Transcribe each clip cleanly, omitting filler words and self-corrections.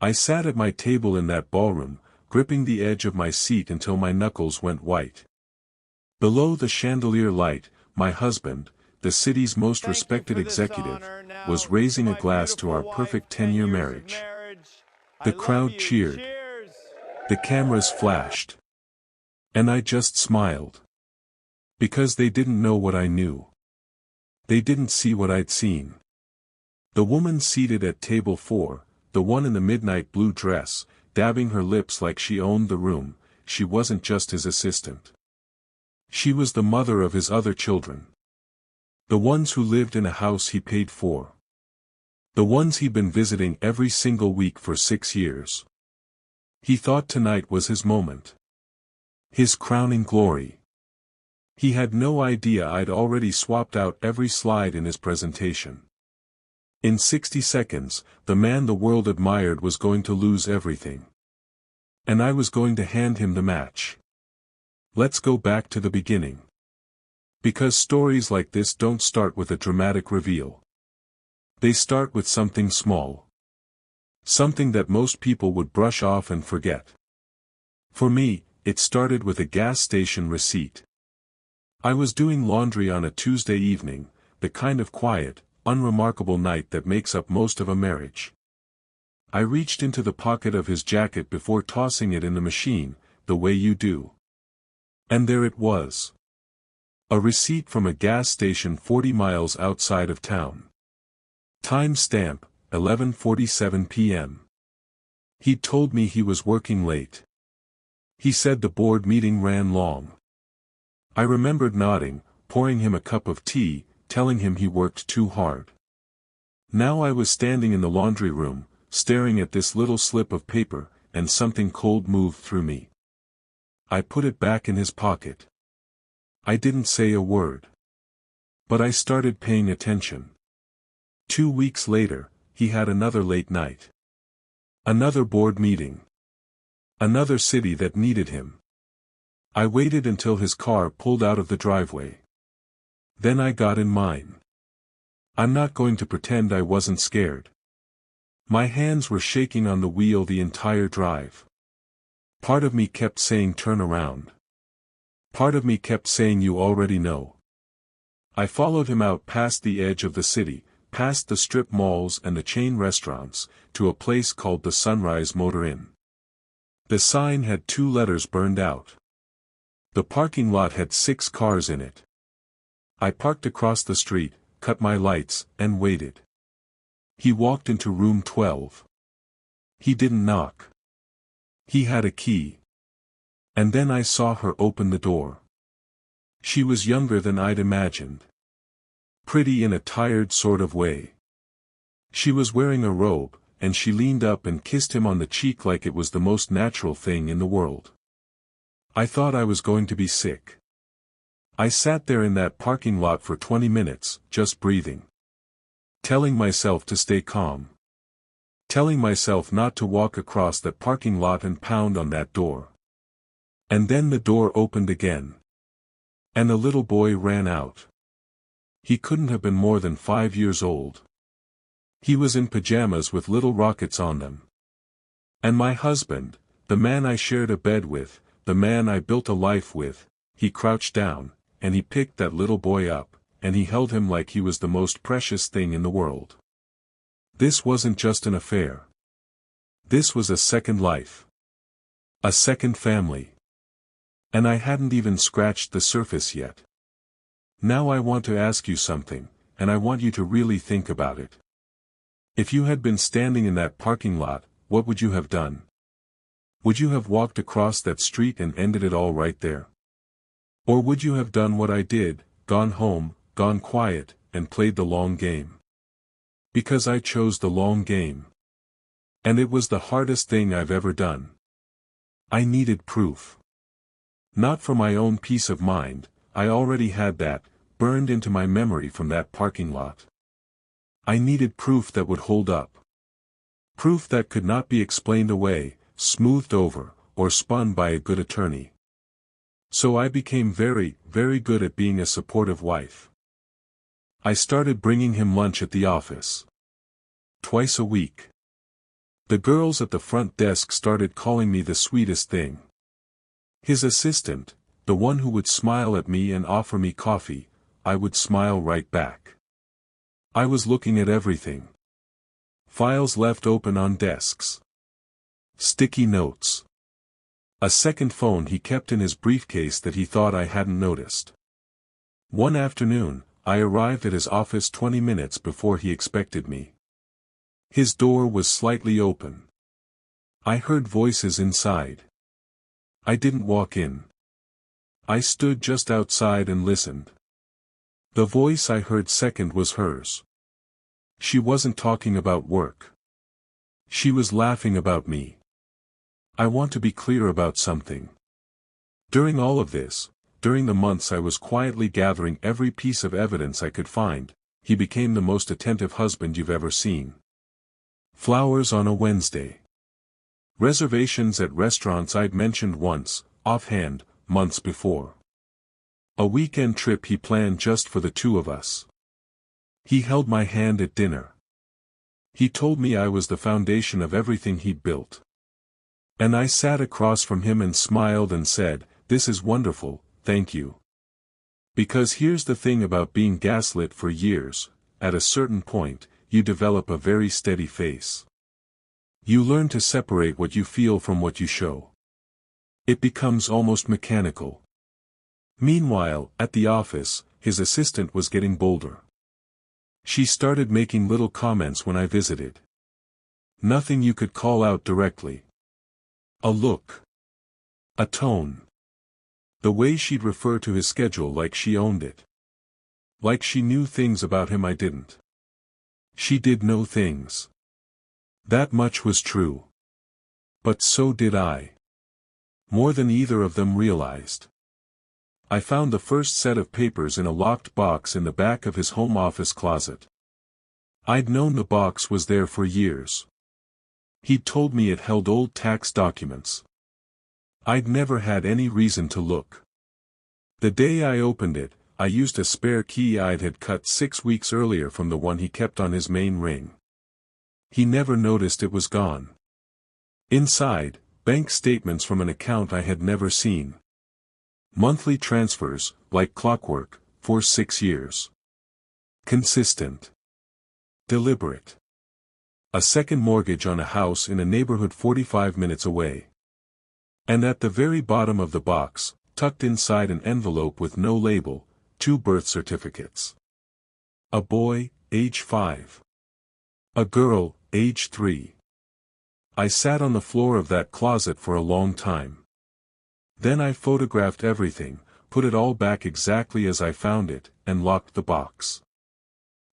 I sat at my table in that ballroom, gripping the edge of my seat until my knuckles went white. Below the chandelier light, my husband, the city's most respected executive, was raising a glass to our perfect 10-year marriage. The crowd cheered. The cameras flashed. And I just smiled. Because they didn't know what I knew. They didn't see what I'd seen. The woman seated at table 4, the one in the midnight blue dress, dabbing her lips like she owned the room, she wasn't just his assistant. She was the mother of his other children. The ones who lived in a house he paid for. The ones he'd been visiting every single week for 6 years. He thought tonight was his moment. His crowning glory. He had no idea I'd already swapped out every slide in his presentation. In 60 seconds, the man the world admired was going to lose everything. And I was going to hand him the match. Let's go back to the beginning. Because stories like this don't start with a dramatic reveal. They start with something small. Something that most people would brush off and forget. For me, it started with a gas station receipt. I was doing laundry on a Tuesday evening, the kind of quiet, unremarkable night that makes up most of a marriage. I reached into the pocket of his jacket before tossing it in the machine, the way you do. And there it was. A receipt from a gas station 40 miles outside of town. Time stamp, 11:47 p.m. He'd told me he was working late. He said the board meeting ran long. I remembered nodding, pouring him a cup of tea, telling him he worked too hard. Now I was standing in the laundry room, staring at this little slip of paper, and something cold moved through me. I put it back in his pocket. I didn't say a word. But I started paying attention. 2 weeks later, he had another late night. Another board meeting. Another city that needed him. I waited until his car pulled out of the driveway. Then I got in mine. I'm not going to pretend I wasn't scared. My hands were shaking on the wheel the entire drive. Part of me kept saying turn around. Part of me kept saying you already know. I followed him out past the edge of the city, past the strip malls and the chain restaurants, to a place called the Sunrise Motor Inn. The sign had 2 letters burned out. The parking lot had 6 cars in it. I parked across the street, cut my lights, and waited. He walked into room 12. He didn't knock. He had a key. And then I saw her open the door. She was younger than I'd imagined. Pretty in a tired sort of way. She was wearing a robe, and she leaned up and kissed him on the cheek like it was the most natural thing in the world. I thought I was going to be sick. I sat there in that parking lot for 20 minutes, just breathing. Telling myself to stay calm. Telling myself not to walk across that parking lot and pound on that door. And then the door opened again. And a little boy ran out. He couldn't have been more than 5 years old. He was in pajamas with little rockets on them. And my husband, the man I shared a bed with, the man I built a life with, he crouched down, and he picked that little boy up, and he held him like he was the most precious thing in the world. This wasn't just an affair. This was a second life. A second family. And I hadn't even scratched the surface yet. Now I want to ask you something, and I want you to really think about it. If you had been standing in that parking lot, what would you have done? Would you have walked across that street and ended it all right there? Or would you have done what I did, gone home, gone quiet, and played the long game? Because I chose the long game. And it was the hardest thing I've ever done. I needed proof. Not for my own peace of mind, I already had that, burned into my memory from that parking lot. I needed proof that would hold up. Proof that could not be explained away, smoothed over, or spun by a good attorney. So I became very, very good at being a supportive wife. I started bringing him lunch at the office. Twice a week. The girls at the front desk started calling me the sweetest thing. His assistant, the one who would smile at me and offer me coffee, I would smile right back. I was looking at everything. Files left open on desks. Sticky notes. A second phone he kept in his briefcase that he thought I hadn't noticed. One afternoon, I arrived at his office 20 minutes before he expected me. His door was slightly open. I heard voices inside. I didn't walk in. I stood just outside and listened. The voice I heard second was hers. She wasn't talking about work. She was laughing about me. I want to be clear about something. During all of this, during the months I was quietly gathering every piece of evidence I could find, he became the most attentive husband you've ever seen. Flowers on a Wednesday. Reservations at restaurants I'd mentioned once, offhand, months before. A weekend trip he planned just for the two of us. He held my hand at dinner. He told me I was the foundation of everything he'd built. And I sat across from him and smiled and said, "This is wonderful, thank you." Because here's the thing about being gaslit for years, at a certain point, you develop a very steady face. You learn to separate what you feel from what you show. It becomes almost mechanical. Meanwhile, at the office, his assistant was getting bolder. She started making little comments when I visited. Nothing you could call out directly. A look. A tone. The way she'd refer to his schedule like she owned it. Like she knew things about him I didn't. She did know things. That much was true. But so did I. More than either of them realized. I found the first set of papers in a locked box in the back of his home office closet. I'd known the box was there for years. He'd told me it held old tax documents. I'd never had any reason to look. The day I opened it, I used a spare key I'd had cut 6 weeks earlier from the one he kept on his main ring. He never noticed it was gone. Inside, bank statements from an account I had never seen. Monthly transfers, like clockwork, for 6 years. Consistent. Deliberate. A second mortgage on a house in a neighborhood 45 minutes away. And at the very bottom of the box, tucked inside an envelope with no label, 2 birth certificates. A boy, age 5. A girl, age 3. I sat on the floor of that closet for a long time. Then I photographed everything, put it all back exactly as I found it, and locked the box.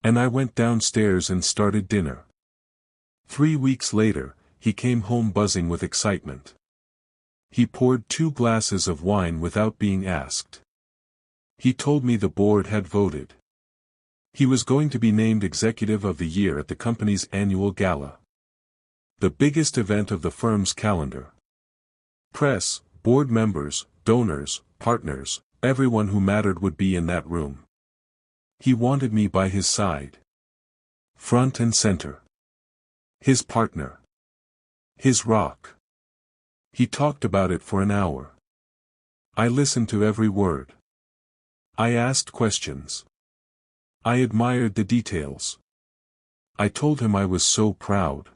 And I went downstairs and started dinner. 3 weeks later, he came home buzzing with excitement. He poured 2 glasses of wine without being asked. He told me the board had voted. He was going to be named Executive of the Year at the company's annual gala. The biggest event of the firm's calendar. Press, board members, donors, partners, everyone who mattered would be in that room. He wanted me by his side. Front and center. His partner. His rock. He talked about it for an hour. I listened to every word. I asked questions. I admired the details. I told him I was so proud.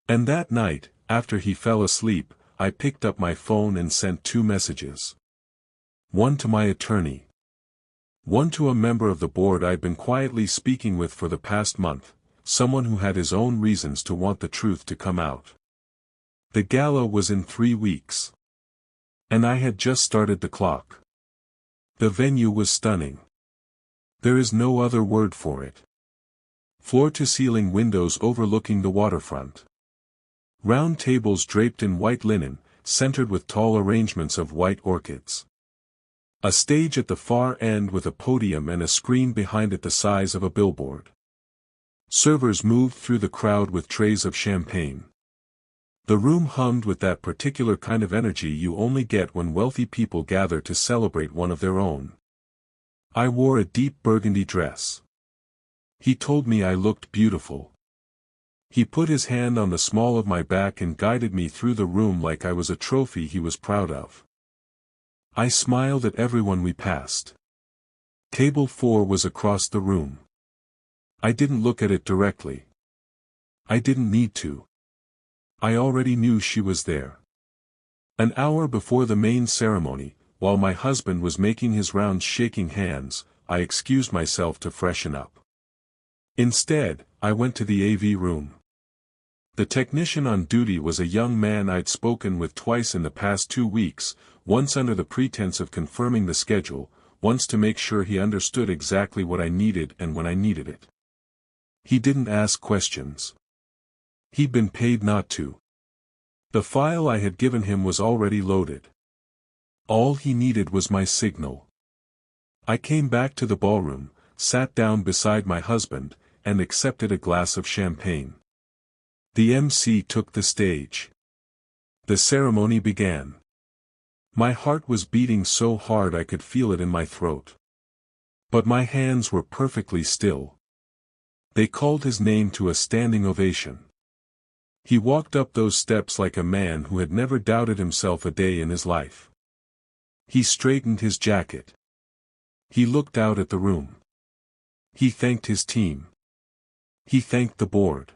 And that night, after he fell asleep, I picked up my phone and sent 2 messages. One to my attorney. One to a member of the board I'd been quietly speaking with for the past month, someone who had his own reasons to want the truth to come out. The gala was in 3 weeks. And I had just started the clock. The venue was stunning. There is no other word for it. Floor-to-ceiling windows overlooking the waterfront. Round tables draped in white linen, centered with tall arrangements of white orchids. A stage at the far end with a podium and a screen behind it the size of a billboard. Servers moved through the crowd with trays of champagne. The room hummed with that particular kind of energy you only get when wealthy people gather to celebrate one of their own. I wore a deep burgundy dress. He told me I looked beautiful. He put his hand on the small of my back and guided me through the room like I was a trophy he was proud of. I smiled at everyone we passed. Table 4 was across the room. I didn't look at it directly. I didn't need to. I already knew she was there. An hour before the main ceremony, while my husband was making his rounds shaking hands, I excused myself to freshen up. Instead, I went to the AV room. The technician on duty was a young man I'd spoken with twice in the past 2 weeks, once under the pretense of confirming the schedule, once to make sure he understood exactly what I needed and when I needed it. He didn't ask questions. He'd been paid not to. The file I had given him was already loaded. All he needed was my signal. I came back to the ballroom, sat down beside my husband, and accepted a glass of champagne. The MC took the stage. The ceremony began. My heart was beating so hard I could feel it in my throat. But my hands were perfectly still. They called his name to a standing ovation. He walked up those steps like a man who had never doubted himself a day in his life. He straightened his jacket. He looked out at the room. He thanked his team. He thanked the board.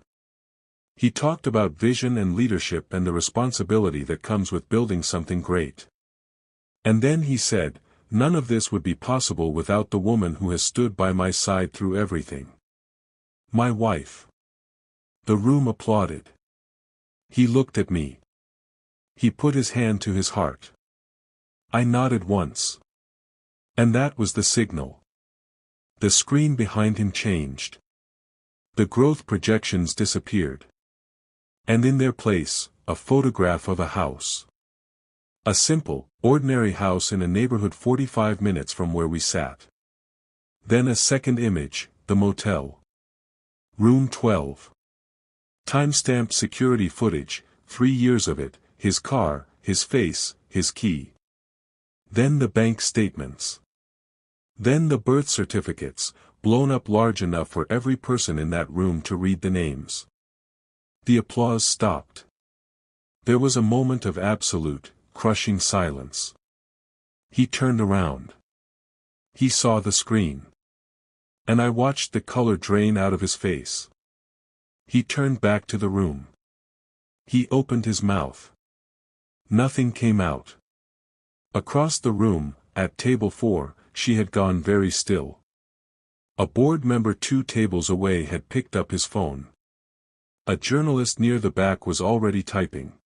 He talked about vision and leadership and the responsibility that comes with building something great. And then he said, "None of this would be possible without the woman who has stood by my side through everything. My wife." The room applauded. He looked at me. He put his hand to his heart. I nodded once. And that was the signal. The screen behind him changed. The growth projections disappeared. And in their place, a photograph of a house. A simple, ordinary house in a neighborhood 45 minutes from where we sat. Then a second image, the motel. Room 12. Time-stamped security footage, 3 years of it, his car, his face, his key. Then the bank statements. Then the birth certificates, blown up large enough for every person in that room to read the names. The applause stopped. There was a moment of absolute, crushing silence. He turned around. He saw the screen. And I watched the color drain out of his face. He turned back to the room. He opened his mouth. Nothing came out. Across the room, at table 4, she had gone very still. A board member 2 tables away had picked up his phone. A journalist near the back was already typing.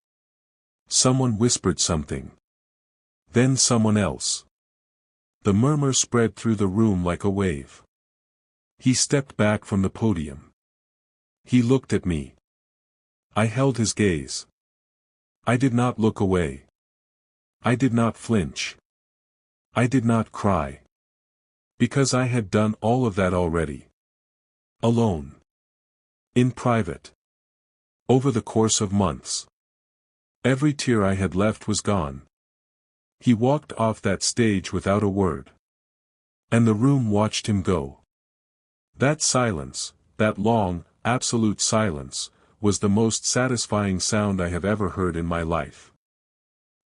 Someone whispered something. Then someone else. The murmur spread through the room like a wave. He stepped back from the podium. He looked at me. I held his gaze. I did not look away. I did not flinch. I did not cry. Because I had done all of that already. Alone. In private. Over the course of months. Every tear I had left was gone. He walked off that stage without a word. And the room watched him go. That silence, that long, absolute silence, was the most satisfying sound I have ever heard in my life.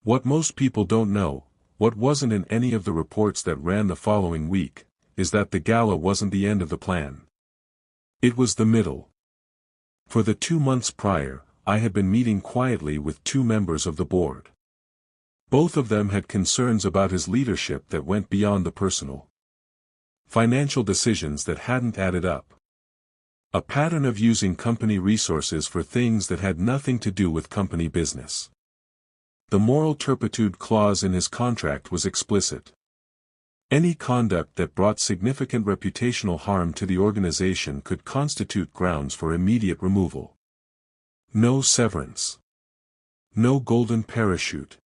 What most people don't know, what wasn't in any of the reports that ran the following week, is that the gala wasn't the end of the plan. It was the middle. For the 2 months prior, I had been meeting quietly with 2 members of the board. Both of them had concerns about his leadership that went beyond the personal. Financial decisions that hadn't added up. A pattern of using company resources for things that had nothing to do with company business. The moral turpitude clause in his contract was explicit. Any conduct that brought significant reputational harm to the organization could constitute grounds for immediate removal. No severance. No golden parachute.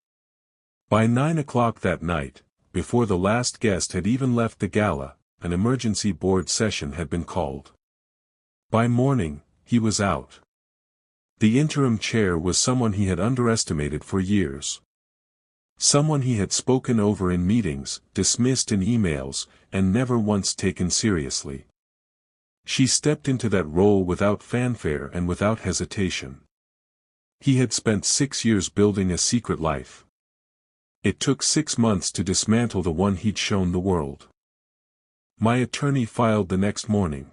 By 9 o'clock that night, before the last guest had even left the gala, an emergency board session had been called. By morning, he was out. The interim chair was someone he had underestimated for years. Someone he had spoken over in meetings, dismissed in emails, and never once taken seriously. She stepped into that role without fanfare and without hesitation. He had spent 6 years building a secret life. It took 6 months to dismantle the one he'd shown the world. My attorney filed the next morning.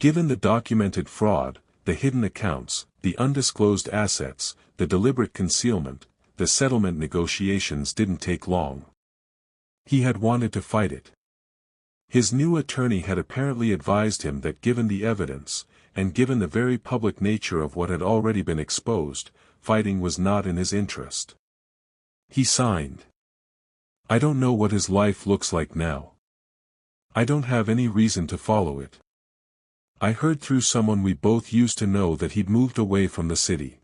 Given the documented fraud, the hidden accounts, the undisclosed assets, the deliberate concealment, the settlement negotiations didn't take long. He had wanted to fight it. His new attorney had apparently advised him that given the evidence, and given the very public nature of what had already been exposed, fighting was not in his interest. He signed. I don't know what his life looks like now. I don't have any reason to follow it. I heard through someone we both used to know that he'd moved away from the city.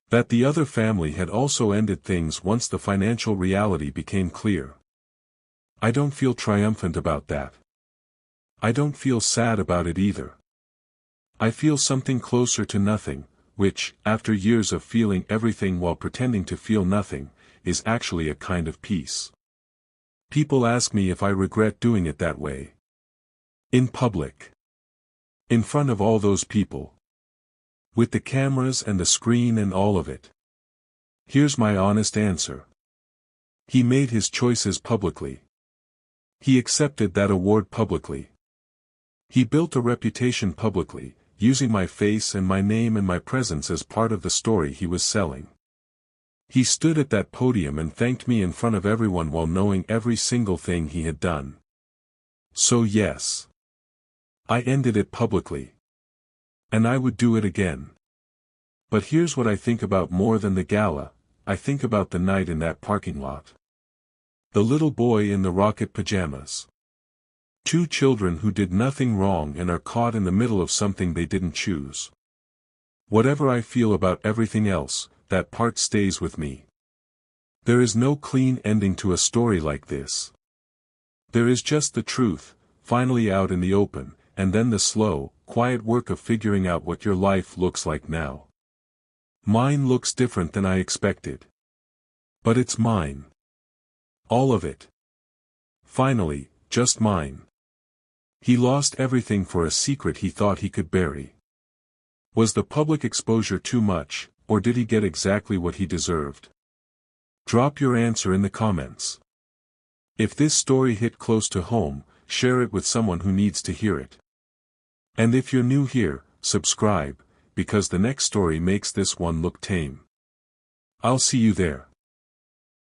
That the other family had also ended things once the financial reality became clear. I don't feel triumphant about that. I don't feel sad about it either. I feel something closer to nothing, which, after years of feeling everything while pretending to feel nothing, is actually a kind of peace. People ask me if I regret doing it that way. In public. In front of all those people. With the cameras and the screen and all of it. Here's my honest answer. He made his choices publicly. He accepted that award publicly. He built a reputation publicly, using my face and my name and my presence as part of the story he was selling. He stood at that podium and thanked me in front of everyone while knowing every single thing he had done. So yes. I ended it publicly. And I would do it again. But here's what I think about more than the gala, I think about the night in that parking lot. The little boy in the rocket pajamas. 2 children who did nothing wrong and are caught in the middle of something they didn't choose. Whatever I feel about everything else, that part stays with me. There is no clean ending to a story like this. There is just the truth, finally out in the open, and then the slow, quiet work of figuring out what your life looks like now. Mine looks different than I expected. But it's mine. All of it. Finally, just mine. He lost everything for a secret he thought he could bury. Was the public exposure too much, or did he get exactly what he deserved? Drop your answer in the comments. If this story hit close to home, share it with someone who needs to hear it. And if you're new here, subscribe, because the next story makes this one look tame. I'll see you there.